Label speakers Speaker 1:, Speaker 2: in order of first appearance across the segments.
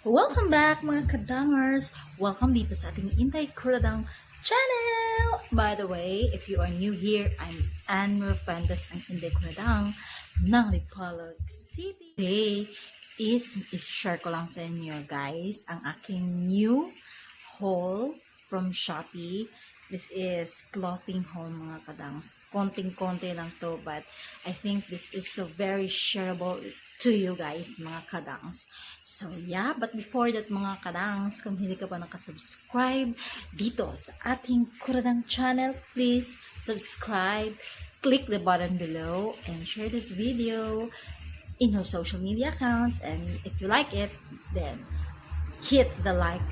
Speaker 1: Welcome back mga kadangers! Welcome dito sa ating Inday Kuradang channel! By the way, if you are new here, I'm Anne Murphandas ang Inday Kuradang ng Lipolog City. Today is-share ko lang sa inyo guys ang aking new haul from Shopee. This is clothing haul mga kadangs. Konting-konti lang to, but I think this is so very shareable to you guys mga kadangs. So yeah, but before that mga kadangs, kung hindi ka pa nakasubscribe dito sa ating Kuradang channel, please subscribe, click the button below, and share this video in your social media accounts. And if you like it, then hit the like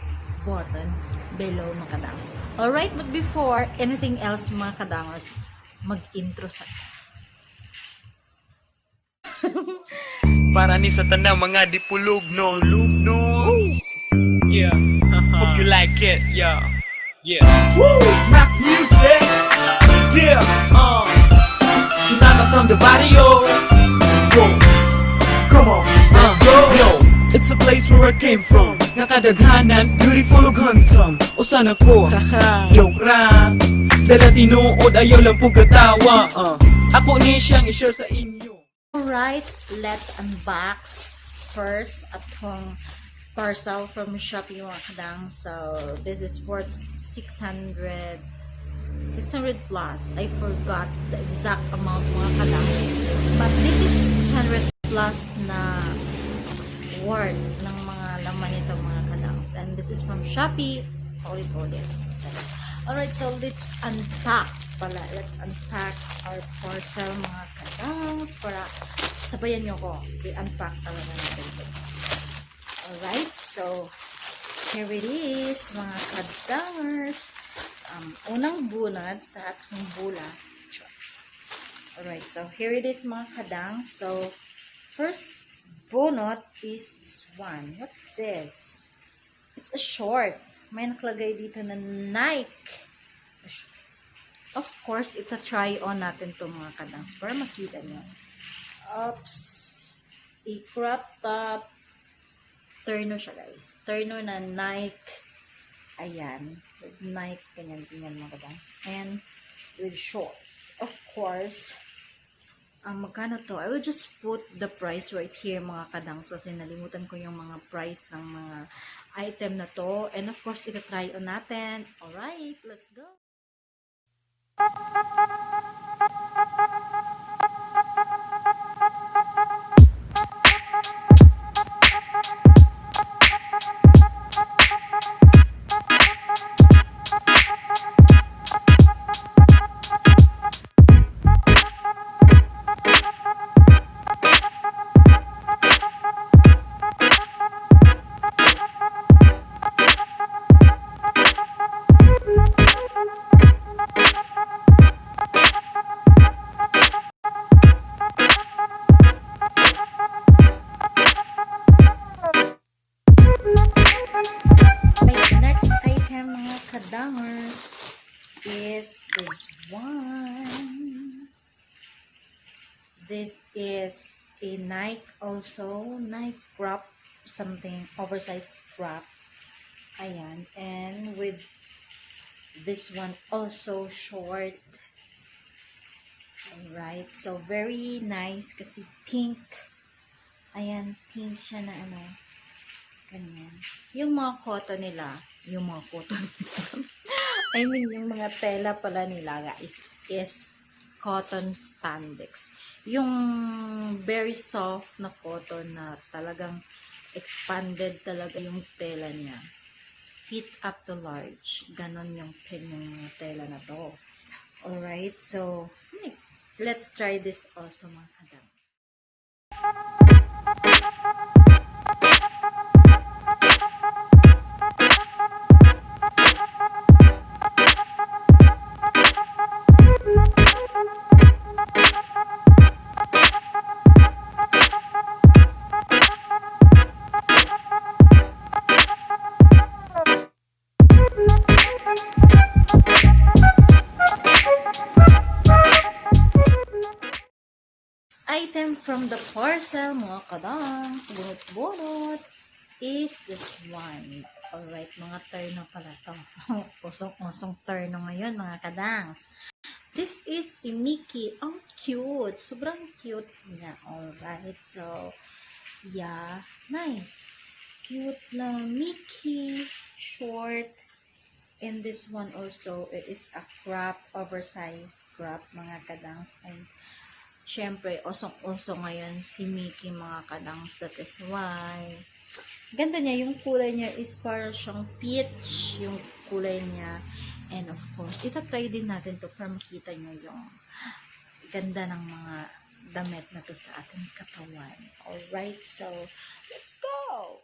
Speaker 1: button below mga kadangs. Alright, but before anything else mga kadangers, mag-intro sa
Speaker 2: para ni sa tanang mga dipulog no yeah. Hope you like it, yeah. Woo! Rock music, yeah. Sonata from the barrio. Whoa. Come on, let's go. Yo, it's a place where I came from. Nakadaghanan, beautiful ug handsome. Usan ako, joke ra. Dala tinuod ayaw lang po katawa. Ako ni siyang i-share sa inyo.
Speaker 1: Alright, let's unbox first atong parcel from Shopee mga kadang. So, this is worth 600 plus. I forgot the exact amount mga kadang. But this is 600 plus na worth ng mga laman nito mga kadang. And this is from Shopee. Hold it. Alright, so let's unpack pala. Let's unpack our parcel mga kadangs para sabayan nyo ko. I-unpack talaga natin ito. Alright, so here it is mga kadangers. Unang bunad sa atong bula. Alright, so here it is mga kadang. So first bunot is this one. What's this? It's a short. May nakalagay dito na Nike. Of course, ita-try on natin to mga kadangs para makita nyo. Oops. I-crop top. Turno siya guys. Turno na Nike. Ayan. With Nike. Ganyan mga kadangs. And with short. Of course, magkano to? I will just put the price right here mga kadangs. Kasi nalimutan ko yung mga price ng mga item na to. And of course, ita-try on natin. Alright, let's go. Is this one. This is a Nike also. Nike crop. Something oversized crop. Ayan. And with this one also short. Alright. So very nice kasi pink. Ayan. Pink siya na ano. Ganyan. Yung mga cotton nila. I mean, yung mga tela pala nila is cotton spandex. Yung very soft na cotton na talagang expanded talaga yung tela niya. Fit up to large. Ganon yung mga tela na to. Alright, so let's try this also mga kadangs. Item from the parcel, mga kadang, bunot-bunot, is this one. Alright, mga terno pala to. Pusong-pusong terno ngayon, mga kadangs. This is a Mickey. Ang cute. Sobrang cute niya. Alright, so, yeah, nice. Cute na Mickey, short. And this one also, it is a crop, oversized crop, mga kadangs. And, syempre, osong-oso ngayon si Mickey, mga kadangs. That is why, ganda niya. Yung kulay niya is para siyang peach, yung kulay niya. And of course, itatry din natin to para makita nyo yung ganda ng mga damit na to sa ating katawan. Alright, so, let's go!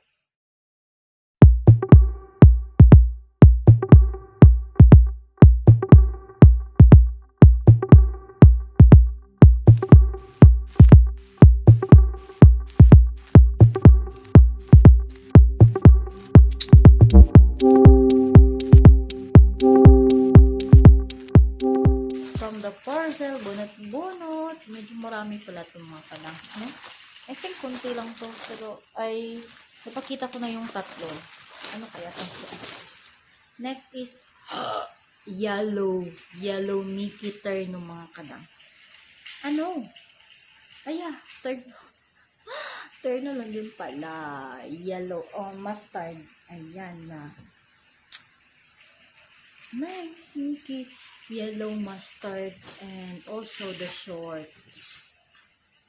Speaker 1: From the parcel, bunot-bunot. Medyo marami pala itong mga kadangs, no? I think konti lang to, pero ay napakita ko na yung tatlo. Ano kaya ito? Next is yellow Mickey terno, mga kadangs. Ano? Aya, terno lang din pala. Yellow, mustard. Ayan na. Nice Mickey. Yellow mustard and also the shorts.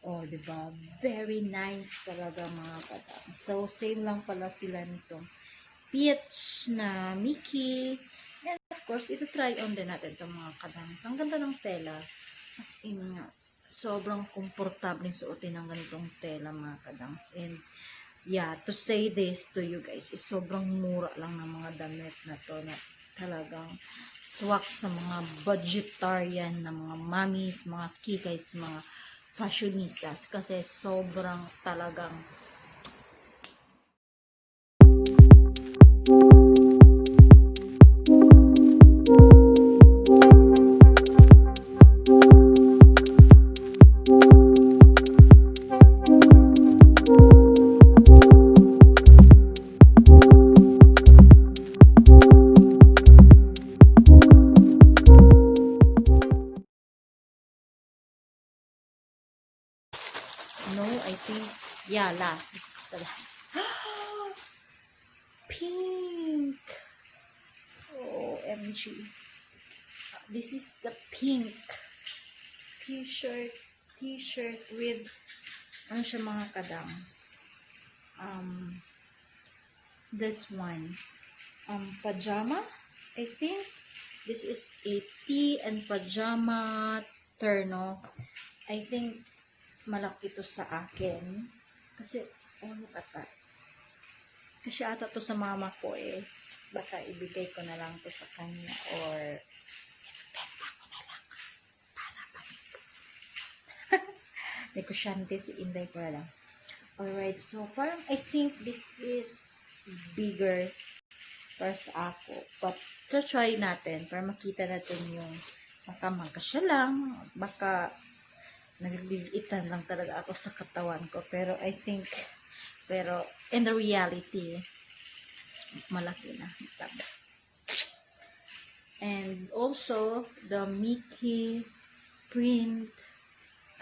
Speaker 1: Oh, diba? Very nice talaga, mga kadang. So, same lang pala sila nitong peach na Mickey. And of course, ito try on din natin itong mga kadang. Ang ganda ng tela. As in nga, sobrang komportable suotin ng ganitong tela, mga kadang. And yeah, to say this to you guys, is sobrang mura lang ng mga damit na to na talagang swak sa mga budgetarian na mga mommies, mga kikays, mga fashionistas, kasi sobrang talagang I think, yeah, last. This is the last. Pink. Oh, MG. This is the pink t-shirt with, ano siya, mga kadangs. This one. Pajama. I think this is a tee and pajama terno. I think malaki to sa akin kasi look at that, kasi ata to sa mama ko baka ibigay ko na lang to sa kanya or benta ko na lang para pamito. Negosyante si Inday Kuradang. Alright, so parang I think this is bigger para sa ako, but try natin para makita natin yung baka magkasya lang, baka nagliliitan lang talaga ako sa katawan ko, pero I think, pero in the reality, malaki na. And also, the Mickey print,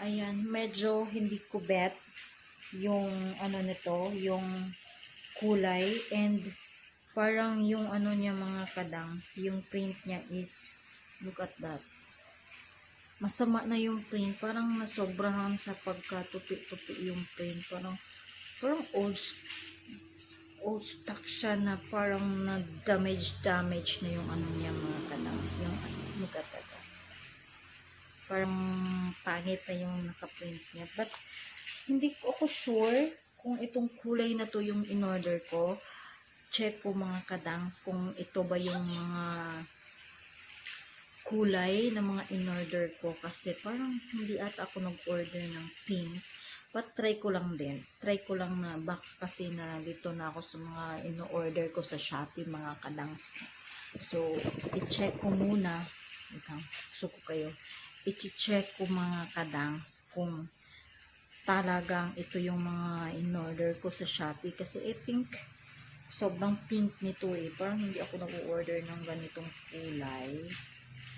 Speaker 1: ayan, medyo hindi ko bet yung ano nito, yung kulay, and parang yung ano niya, mga kadangs, yung print niya is, look at that. Masama na yung print, parang nasobrahan sa pagkatupi-tupi yung print, parang old stock siya na parang na-damage na yung ano niya, mga kadangs, yung look at that. Parang pangit na yung naka-print niya, but hindi ko ako sure kung itong kulay na to yung in-order ko. Check ko, mga kadangs, kung ito ba yung mga kulay na mga in-order ko, kasi parang hindi ata ako nag-order ng pink, but try ko lang din, na baka kasi na dito na ako sa mga in-order ko sa Shopee, mga kadangs. So i-check ko muna, i-check ko, mga kadangs, kung talagang ito yung mga in-order ko sa Shopee, kasi I think sobrang pink nito eh. Parang hindi ako nag-order ng ganitong kulay.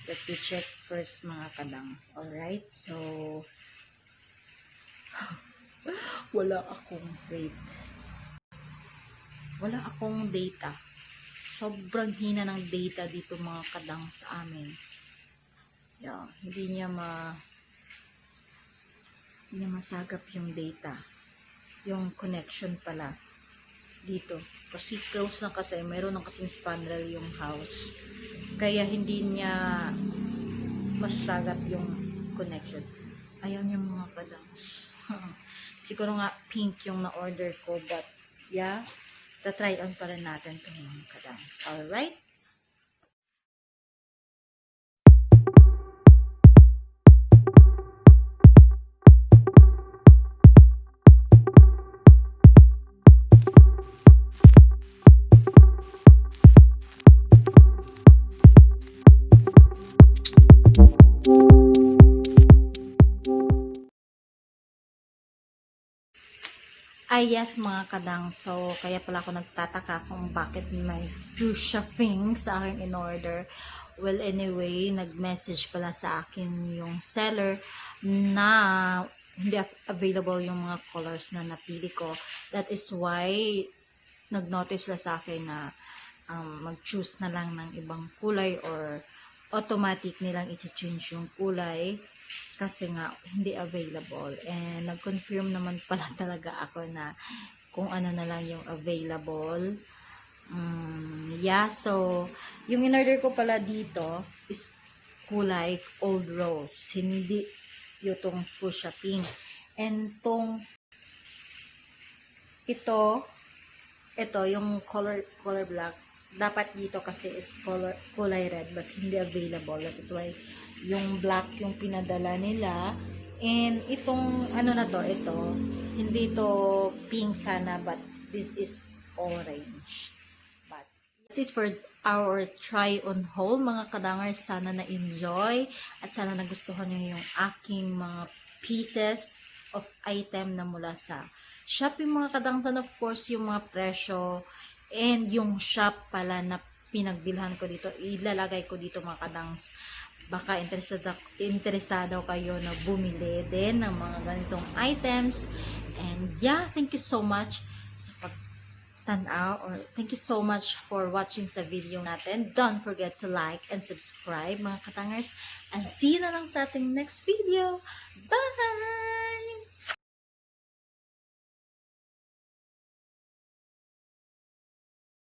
Speaker 1: Let me check first mga kadangs. Alright, so wala akong data. Sobrang hina ng data dito mga kadang sa amin. Yeah, hindi niya masagap yung data. Yung connection pala dito. Kasi close na kasi, mayroon ng kasing spandrel yung house. Kaya hindi niya masagap yung connection. Ayaw niya mga kadangs. Siguro nga pink yung na-order ko, but yeah, try on pa rin natin ito mga kadangs. Alright? Yes mga kadang, so kaya pala ako nagtataka kung bakit may fuchsia pink sa aking in-order. Well anyway, nag-message pala sa akin yung seller na hindi available yung mga colors na napili ko. That is why nag-notice na sa akin na mag-choose na lang ng ibang kulay or automatic nilang i-change yung kulay kasi nga hindi available, and nag-confirm naman pala talaga ako na kung ano na lang yung available. Yeah, so yung in-order ko pala dito is kulay old rose, hindi yung fuchsia pink. And ito yung color black, dapat dito kasi is kulay red, but hindi available. That is why yung black yung pinadala nila. And itong ano na to, ito hindi to pink sana, but this is orange. But that's it for our try on haul mga kadangers. Sana na-enjoy at sana nagustuhan nyo yung aking mga pieces of item na mula sa Shopee mga kadangers. And of course yung mga presyo and yung shop pala na pinagbilhan ko dito, ilalagay ko dito mga kadangs. Baka interesado kayo na bumili din ng mga ganitong items. And yeah, thank you so much sa pagtanaw, or thank you so much for watching sa video natin. Don't forget to like and subscribe mga katangers, and see you na lang sa ating next video. Bye!